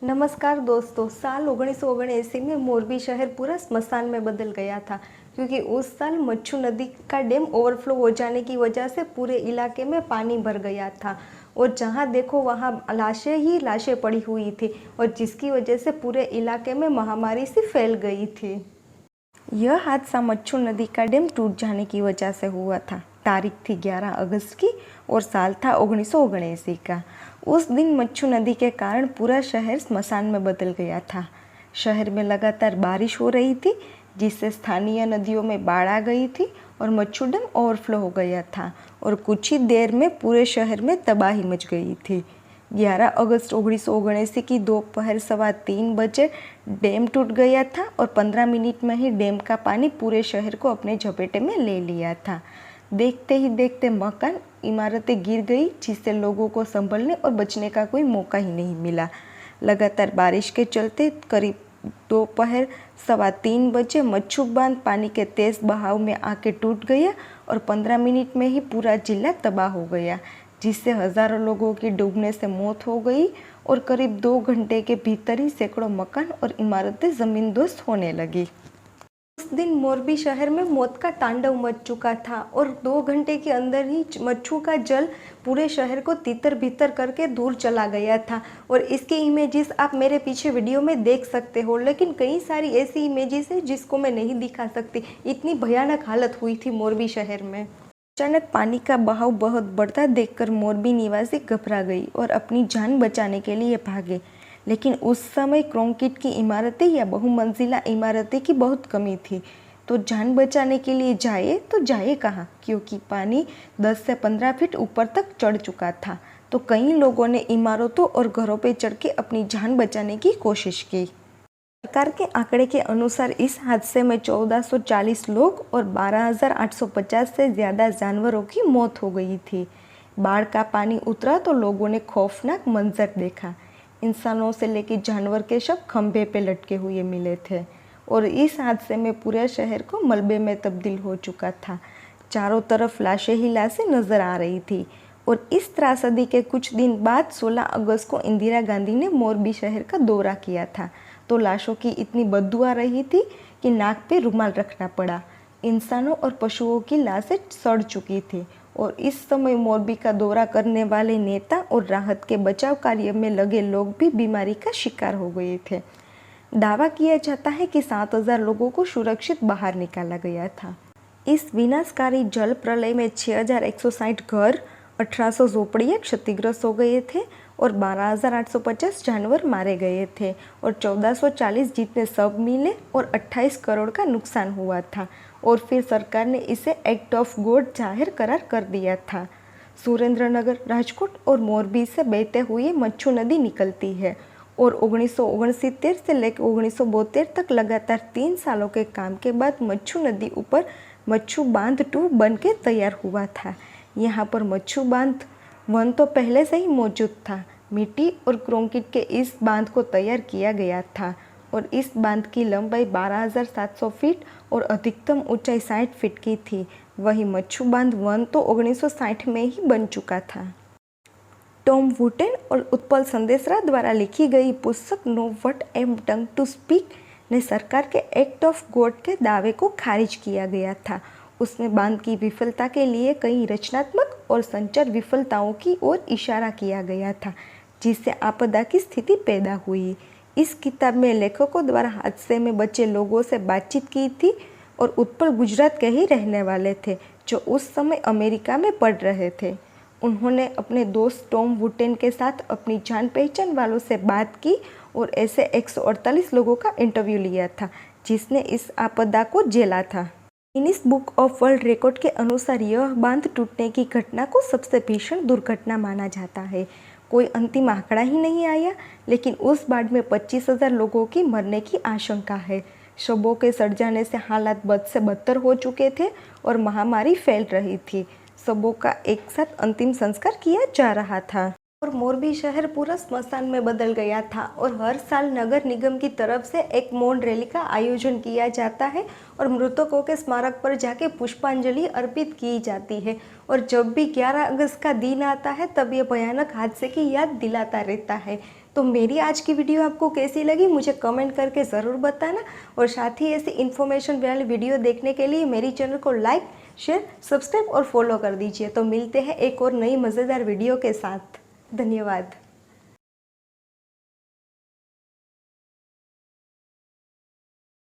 नमस्कार दोस्तों। साल 1979 में मोरबी शहर पूरा स्मशान में बदल गया था, क्योंकि उस साल मच्छू नदी का डैम ओवरफ्लो हो जाने की वजह से पूरे इलाके में पानी भर गया था और जहां देखो वहां लाशें ही लाशें पड़ी हुई थी और जिसकी वजह से पूरे इलाके में महामारी सी फैल गई थी। यह हादसा मच्छू नदी का डैम टूट जाने की वजह से हुआ था। तारीख थी 11 अगस्त की और साल था 1979 का। उस दिन मच्छू नदी के कारण पूरा शहर स्मशान में बदल गया था। शहर में लगातार बारिश हो रही थी, जिससे स्थानीय नदियों में बाढ़ आ गई थी और मच्छू डैम ओवरफ्लो हो गया था और कुछ ही देर में पूरे शहर में तबाही मच गई थी। 11 अगस्त 1979 की दोपहर 3:15 डैम टूट गया था और 15 मिनट में ही डैम का पानी पूरे शहर को अपने झपेटे में ले लिया था। देखते ही देखते मकान, इमारतें गिर गई, जिससे लोगों को संभलने और बचने का कोई मौका ही नहीं मिला। लगातार बारिश के चलते करीब दोपहर 3:15 मच्छू बांध पानी के तेज बहाव में आके टूट गया और 15 मिनट में ही पूरा जिला तबाह हो गया, जिससे हजारों लोगों की डूबने से मौत हो गई और करीब 2 घंटे के भीतर ही सैकड़ों मकान और इमारतें जमींदोज होने लगी। उस दिन मोरबी शहर में मौत का तांडव मच चुका था और 2 घंटे के अंदर ही मच्छू का जल पूरे शहर को तितर बितर करके दूर चला गया था और इसकी इमेजेस आप मेरे पीछे वीडियो में देख सकते हो, लेकिन कई सारी ऐसी इमेजेस है जिसको मैं नहीं दिखा सकती। इतनी भयानक हालत हुई थी मोरबी शहर में। अचानक पानी का बहाव बहुत बढ़ता देखकर मोरबी निवासी घबरा गई और अपनी जान बचाने के लिए भागे, लेकिन उस समय कंक्रीट की इमारतें या बहुमंजिला इमारतें की बहुत कमी थी। तो जान बचाने के लिए जाए तो जाए कहाँ, क्योंकि पानी 10 से 15 फीट ऊपर तक चढ़ चुका था। तो कई लोगों ने इमारतों और घरों पर चढ़ के अपनी जान बचाने की कोशिश की। सरकार के आंकड़े के अनुसार इस हादसे में 1440 लोग और 12,850 से ज़्यादा जानवरों की मौत हो गई थी। बाढ़ का पानी उतरा तो लोगों ने खौफनाक मंजर देखा। इंसानों से लेकर जानवर के शव खंभे पे लटके हुए मिले थे और इस हादसे में पूरे शहर को मलबे में तब्दील हो चुका था। चारों तरफ लाशें ही लाशें नजर आ रही थी और इस त्रासदी के कुछ दिन बाद 16 अगस्त को इंदिरा गांधी ने मोरबी शहर का दौरा किया था। तो लाशों की इतनी बदबू आ रही थी कि नाक पे रुमाल रखना पड़ा। इंसानों और पशुओं की लाशें सड़ चुकी थी और इस समय मोरबी का दौरा करने वाले नेता और राहत के बचाव कार्य में लगे लोग भी बीमारी का शिकार हो गए थे। दावा किया जाता है कि 7,000 लोगों को सुरक्षित बाहर निकाला गया था। इस विनाशकारी जल प्रलय में 6,160 घर, 1,800 झोपड़ियाँ क्षतिग्रस्त हो गए थे और 12,850 जानवर मारे गए थे और 1,440 जितने शव मिले और 28 करोड़ का नुकसान हुआ था और फिर सरकार ने इसे एक्ट ऑफ गॉड जाहिर करार कर दिया था। सुरेंद्रनगर, राजकोट और मोरबी से बहते हुए मच्छू नदी निकलती है और 1969 से लेकर 1972 तक लगातार 3 सालों के काम के बाद मच्छू नदी ऊपर मच्छू बांध 2 बन के तैयार हुआ था। यहाँ पर मच्छू बांध 1 तो पहले से ही मौजूद था। मिट्टी और कंक्रीट के इस बांध को तैयार किया गया था और इस बांध की लंबाई 12,700 फीट और अधिकतम ऊंचाई 60 फीट की थी। वही मच्छू बांध 1 तो 1960 में ही बन चुका था। टॉम वुटेन और उत्पल संदेशरा द्वारा लिखी गई पुस्तक no what I am dung to speak ने सरकार के एक्ट ऑफ गॉड के दावे को खारिज किया गया था। उसमें बांध की विफलता के लिए कई रचनात्मक और संचार विफलताओं की ओर इशारा किया गया था, जिससे आपदा की स्थिति पैदा हुई। इस किताब में लेखकों द्वारा हादसे में बचे लोगों से बातचीत की थी और उत्पल गुजरात के ही रहने वाले थे, जो उस समय अमेरिका में पढ़ रहे थे। उन्होंने अपने दोस्त टॉम वुटेन के साथ अपनी जान पहचान वालों से बात की और ऐसे 148 लोगों का इंटरव्यू लिया था, जिसने इस आपदा को झेला था। Guinness book of world record के अनुसार यह बांध टूटने की घटना को सबसे भीषण दुर्घटना माना जाता है। कोई अंतिम आंकड़ा ही नहीं आया, लेकिन उस बाढ़ में 25,000 लोगों की मरने की आशंका है। शवों के सड़ जाने से हालात बद से बदतर हो चुके थे और महामारी फैल रही थी। शवों का एक साथ अंतिम संस्कार किया जा रहा था और मोरबी शहर पूरा स्मशान में बदल गया था और हर साल नगर निगम की तरफ से एक मौन रैली का आयोजन किया जाता है और मृतकों के स्मारक पर जाके पुष्पांजलि अर्पित की जाती है। और जब भी 11 अगस्त का दिन आता है तब ये भयानक हादसे की याद दिलाता रहता है। तो मेरी आज की वीडियो आपको कैसी लगी मुझे कमेंट करके ज़रूर बताना, और साथ ही ऐसी इन्फॉर्मेशन वाली वीडियो देखने के लिए मेरी चैनल को लाइक, शेयर, सब्सक्राइब और फॉलो कर दीजिए। तो मिलते हैं एक और नई मज़ेदार वीडियो के साथ। धन्यवाद।